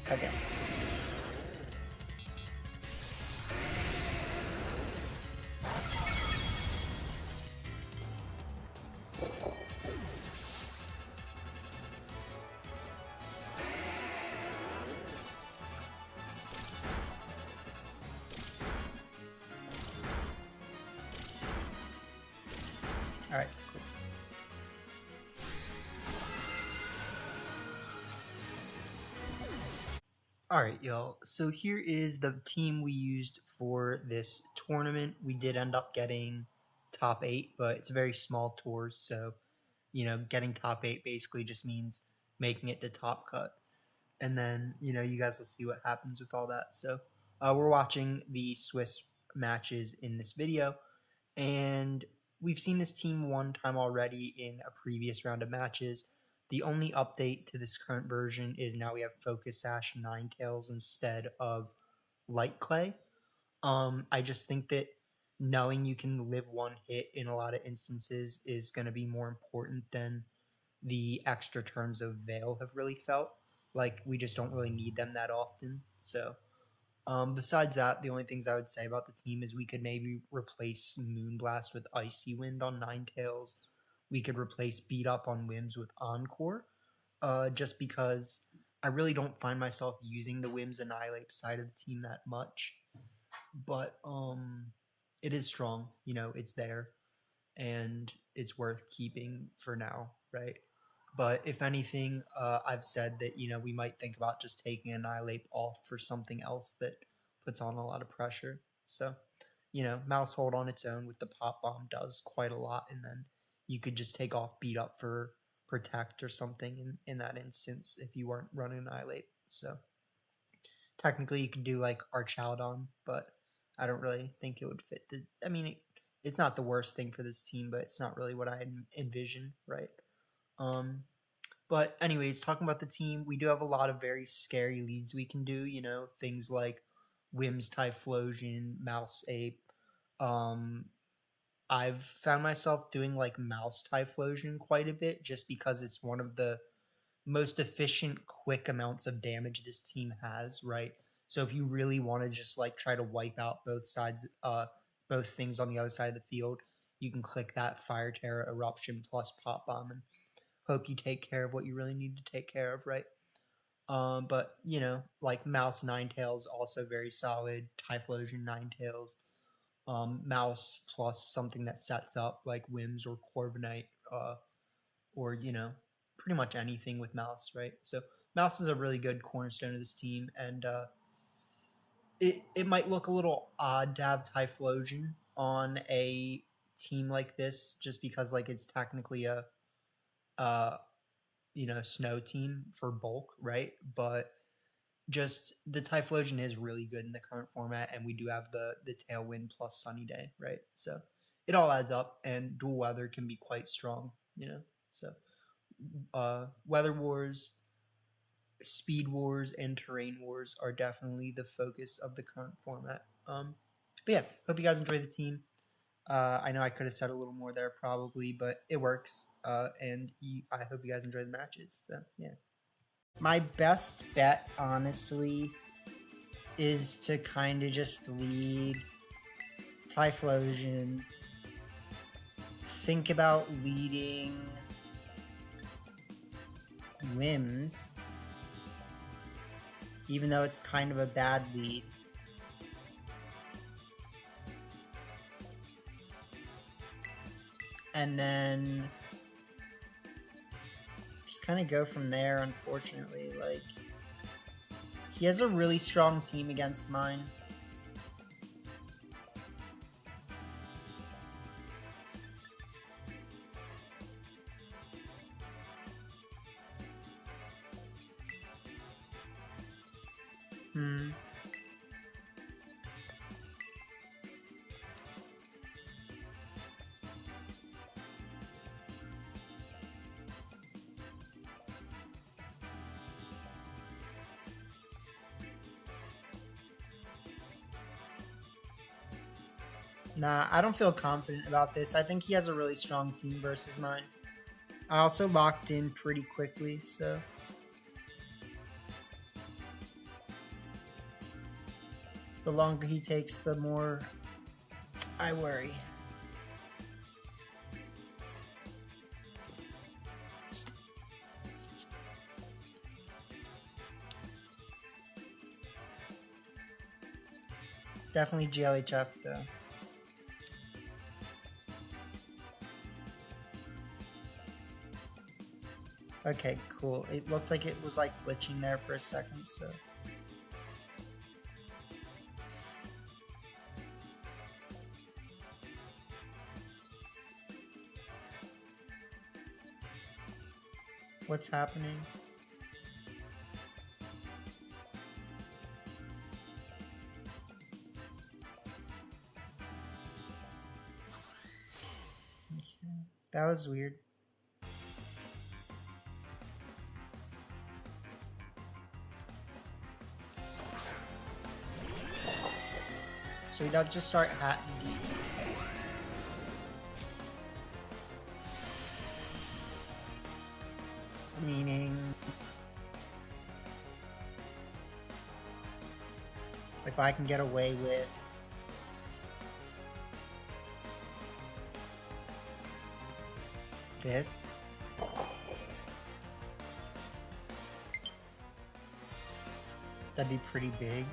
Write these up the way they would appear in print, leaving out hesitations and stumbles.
Okay. All right, cool. All right, y'all. So here is the team we used for this tournament. We did end up getting top 8, but it's a very small tour, so getting top 8 basically just means making it to top cut. And then, you guys will see what happens with all that. So we're watching the Swiss matches in this video, and we've seen this team one time already in a previous round of matches. The only update to this current version is now we have Focus Sash and Ninetales instead of Light Clay. I just think that knowing you can live one hit in a lot of instances is going to be more important than the extra turns of Veil have really felt. Like, we just don't really need them that often. So, besides that, the only things I would say about the team is we could maybe replace Moonblast with Icy Wind on Ninetales. We could replace Beat Up on Whims with Encore, just because I really don't find myself using the Whims Annihilate side of the team that much. But it is strong, it's there, and it's worth keeping for now, right? But if anything, I've said that, we might think about just taking Annihilate off for something else that puts on a lot of pressure. So, Mouse Hold on its own with the Pop Bomb does quite a lot, and then you could just take off Beat Up for Protect or something in that instance if you weren't running Annihilate. So, technically you could do like Archaludon, but I don't really think it would fit the... I mean, it's not the worst thing for this team, but it's not really what I envisioned, right? But anyways, talking about the team, we do have a lot of very scary leads we can do, things like Whims Typhlosion, Mouse Ape. I've found myself doing like Mouse Typhlosion quite a bit just because it's one of the most efficient, quick amounts of damage this team has, right? So if you really want to just like try to wipe out both sides, both things on the other side of the field, you can click that Fire Terror, Eruption plus Pop Bomb and hope you take care of what you really need to take care of, right? But like Mouse Ninetales also very solid. Typhlosion Ninetales, Mouse plus something that sets up like Whims or Corviknight, or pretty much anything with Mouse, right? So Mouse is a really good cornerstone of this team, and it might look a little odd to have Typhlosion on a team like this, just because like it's technically a snow team for bulk, right? But just the Typhlosion is really good in the current format, and we do have the Tailwind plus Sunny Day, right? So it all adds up, and Dual Weather can be quite strong, So Weather Wars, Speed Wars, and Terrain Wars are definitely the focus of the current format. But yeah, hope you guys enjoy the team. I know I could have said a little more there probably, but it works. And I hope you guys enjoy the matches. So yeah. My best bet, honestly, is to kind of just lead Typhlosion. Think about leading Whims, even though it's kind of a bad lead. And then just kind of go from there, unfortunately. Like, he has a really strong team against mine. Nah, I don't feel confident about this. I think he has a really strong team versus mine. I also locked in pretty quickly, so... The longer he takes, the more I worry. Definitely GLHF though. Okay, cool. It looked like it was like glitching there for a second, so. What's happening? Okay. That was weird. So he does just start hatting deep. Meaning, if I can get away with this, that'd be pretty big.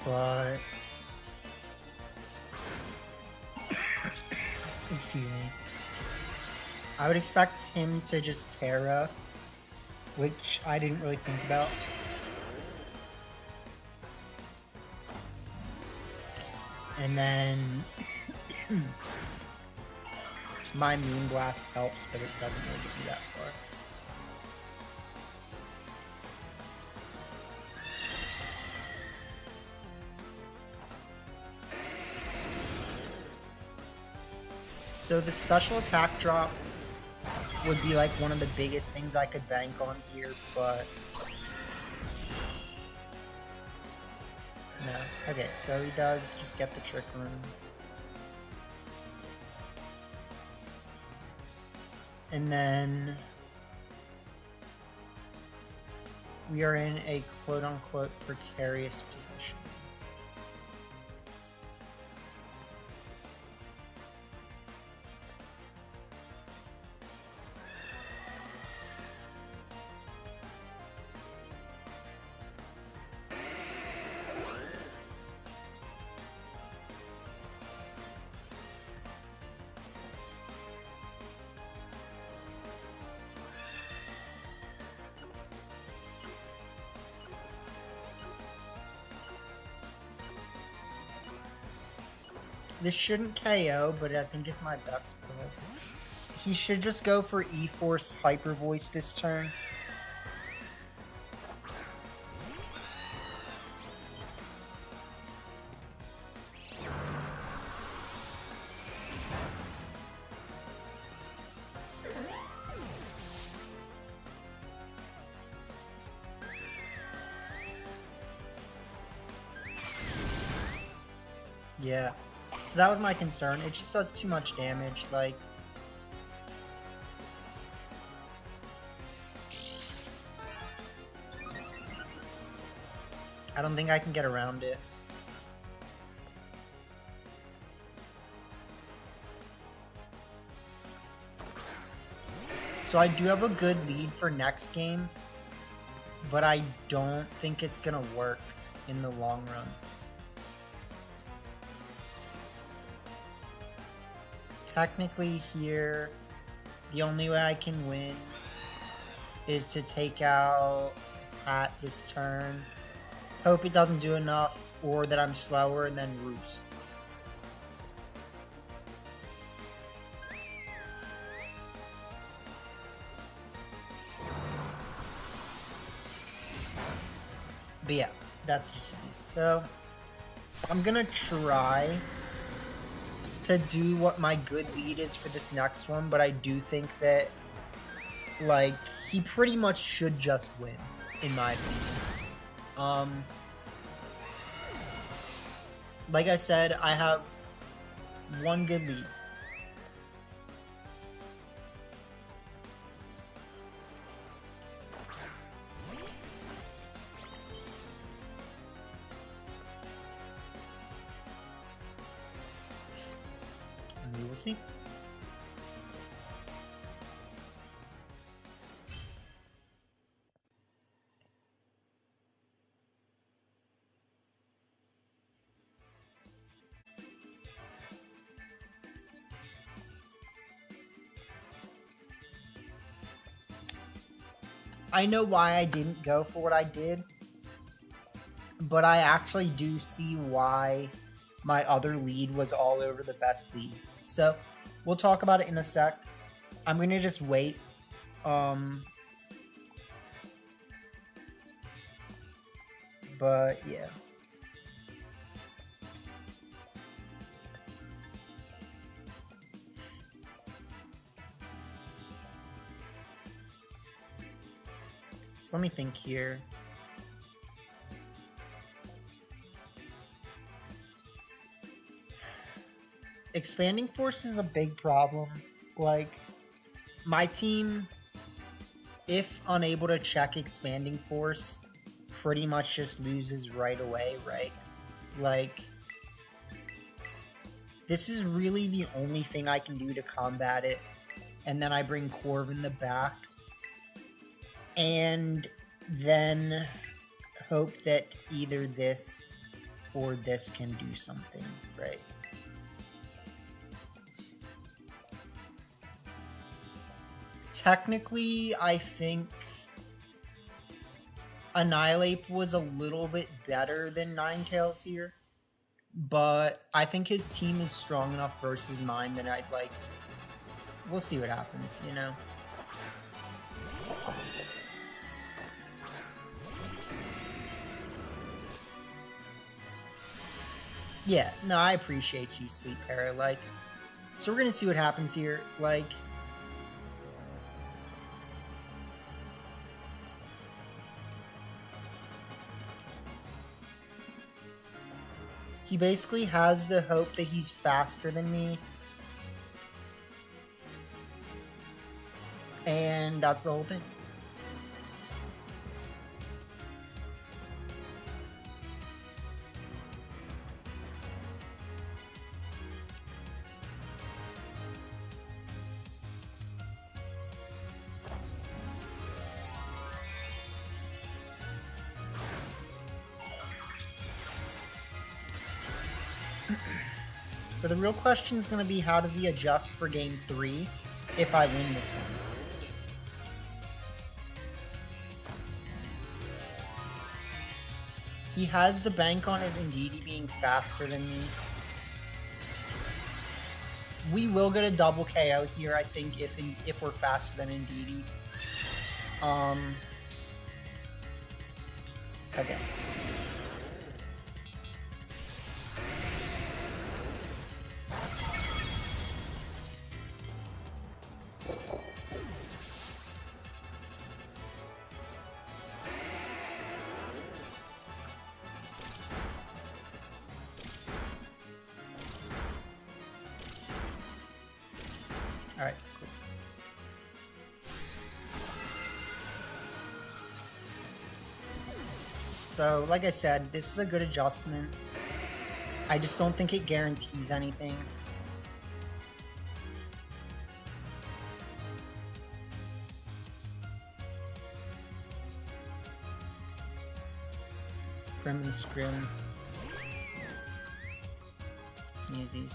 But excuse me. I would expect him to just Terra, which I didn't really think about. And then my Moon Blast helps, but it doesn't really get me that far. So the special attack drop would be like one of the biggest things I could bank on here, but no. Okay, so he does just get the Trick Room. And then we are in a quote-unquote precarious position. This shouldn't KO, but I think it's my best play. He should just go for E-Force Hyper Voice this turn. Yeah. So that was my concern. It just does too much damage, like... I don't think I can get around it. So I do have a good lead for next game, but I don't think it's gonna work in the long run. Technically here, the only way I can win is to take out Pat this turn. Hope it doesn't do enough, or that I'm slower and then roost. But yeah, that's GG. So I'm gonna try to do what my good lead is for this next one, but I do think that, like, he pretty much should just win, in my opinion. Like I said, I have one good lead. And we will see. I know why I didn't go for what I did, but I actually do see why my other lead was all over the best lead. So we'll talk about it in a sec. I'm going to just wait. But yeah. Let me think here. Expanding force is a big problem. Like, my team, if unable to check expanding force, pretty much just loses right away, right? Like, this is really the only thing I can do to combat it. And then I bring Corv in the back. And then hope that either this or this can do something, right? Technically, I think Annihilate was a little bit better than Ninetales here, but I think his team is strong enough versus mine that I'd like... We'll see what happens, you know? Yeah, no, I appreciate you, Sleep Para. Like, so we're gonna see what happens here. Like, he basically has to hope that he's faster than me. And that's the whole thing. So the real question is going to be, how does he adjust for game 3 if I win this one? He has to bank on his Indeedee being faster than me. We will get a double KO here, I think, if we're faster than Indeedee. Okay. Alright, cool. So, like I said, this is a good adjustment. I just don't think it guarantees anything. Prim and scrims. Sneezies.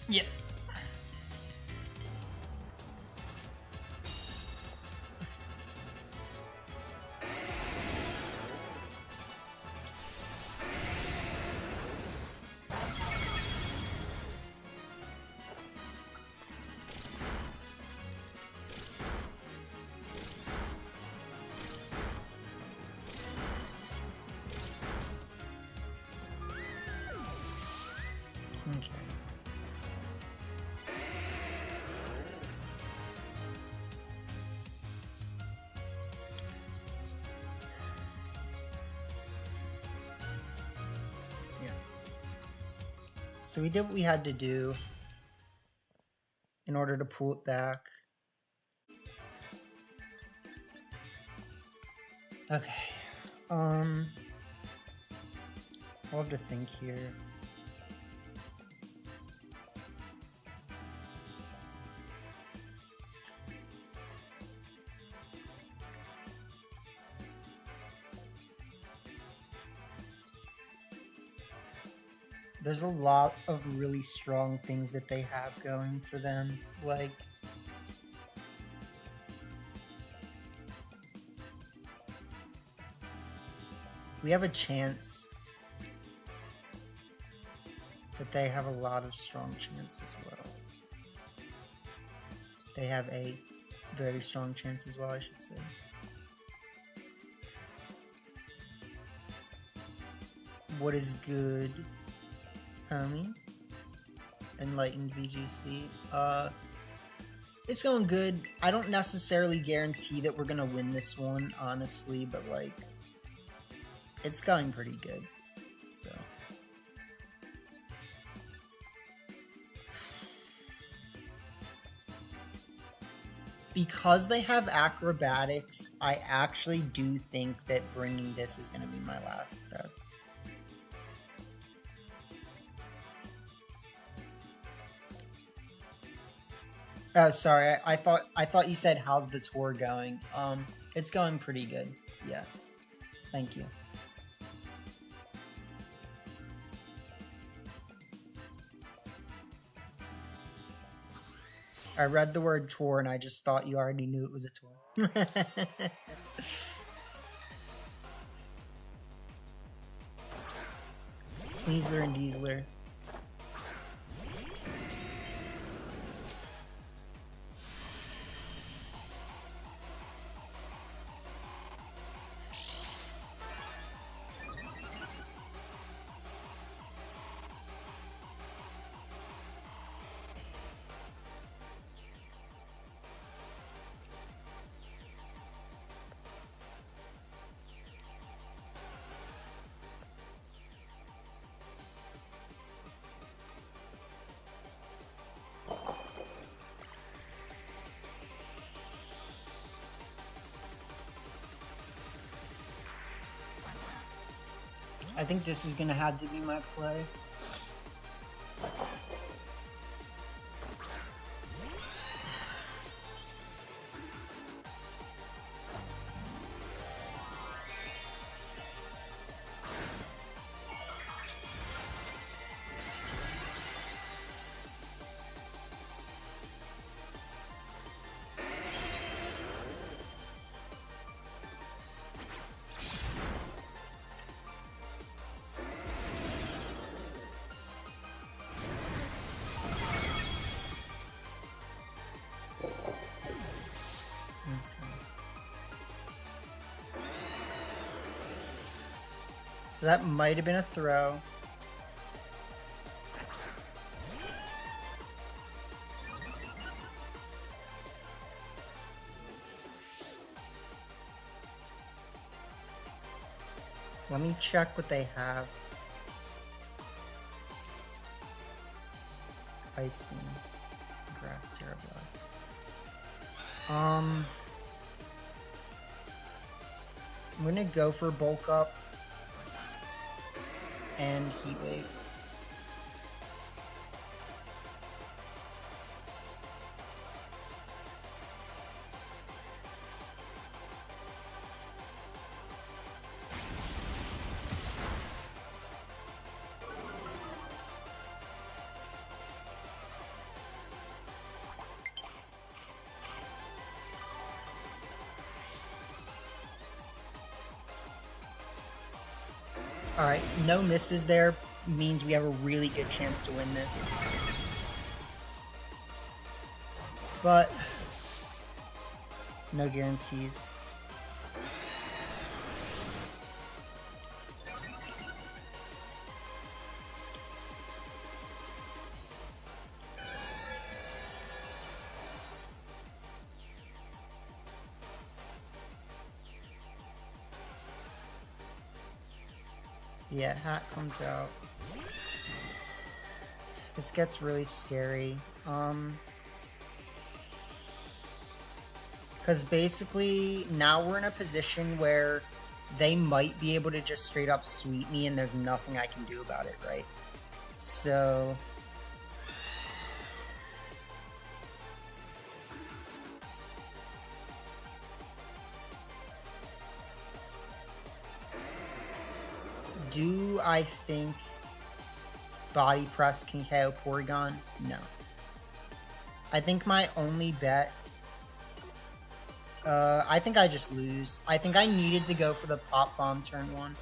Yeah. Okay. Yeah. So we did what we had to do in order to pull it back. Okay. I'll have to think here. There's a lot of really strong things that they have going for them. Like, we have a chance, but they have a lot of strong chance as well. They have a very strong chance as well, I should say. What is good, homie? Enlightened VGC. It's going good. I don't necessarily guarantee that we're gonna win this one, honestly, but like, it's going pretty good. So. Because they have acrobatics, I actually do think that bringing this is gonna be my last breath. Oh, sorry. I thought you said how's the tour going? It's going pretty good. Yeah. Thank you. I read the word tour and I just thought you already knew it was a tour. Sneasler and Diesler. I think this is gonna have to be my play. So that might have been a throw. Let me check what they have. Ice Beam. Grass Terrablock. I'm gonna go for Bulk Up and Heat Wave. Alright, no misses there means we have a really good chance to win this. But no guarantees. Yeah, hat comes out. This gets really scary. Because basically now we're in a position where they might be able to just straight up sweep me and there's nothing I can do about it, right? So do I think Body Press can KO Porygon? No. I think my only bet... I think I just lose. I think I needed to go for the Pop Bomb turn 1.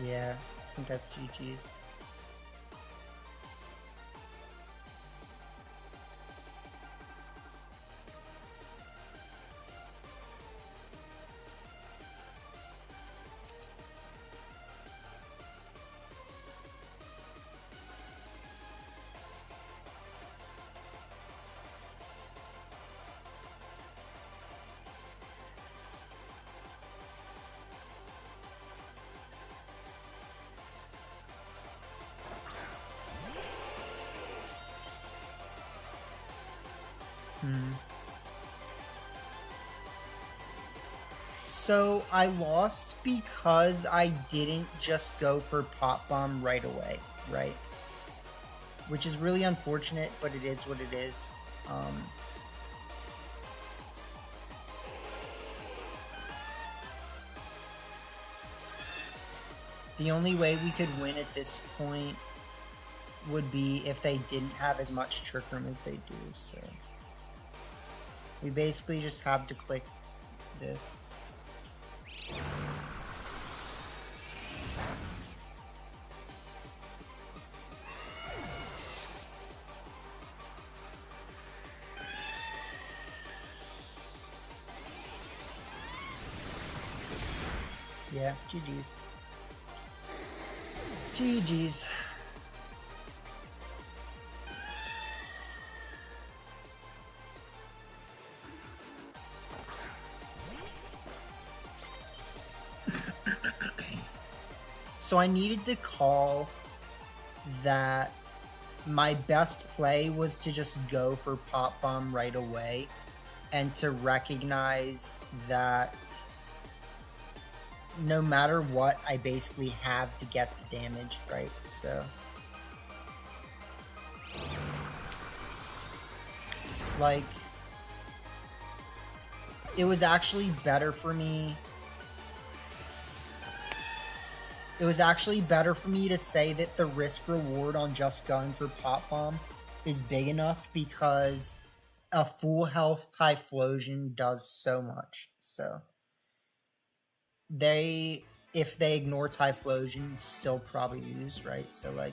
Yeah, I think that's GG's. So I lost because I didn't just go for Pop Bomb right away, right? Which is really unfortunate, but it is what it is. The only way we could win at this point would be if they didn't have as much Trick Room as they do, so... We basically just have to click this. Yeah, GG's. GG's. So I needed to call that my best play was to just go for Pop Bomb right away and to recognize that no matter what, I basically have to get the damage, right? So... like... it was actually better for me... It was actually better for me to say that the risk reward on just going for Pop Bomb is big enough because a full health Typhlosion does so much. So if they ignore Typhlosion, still probably lose, right? So like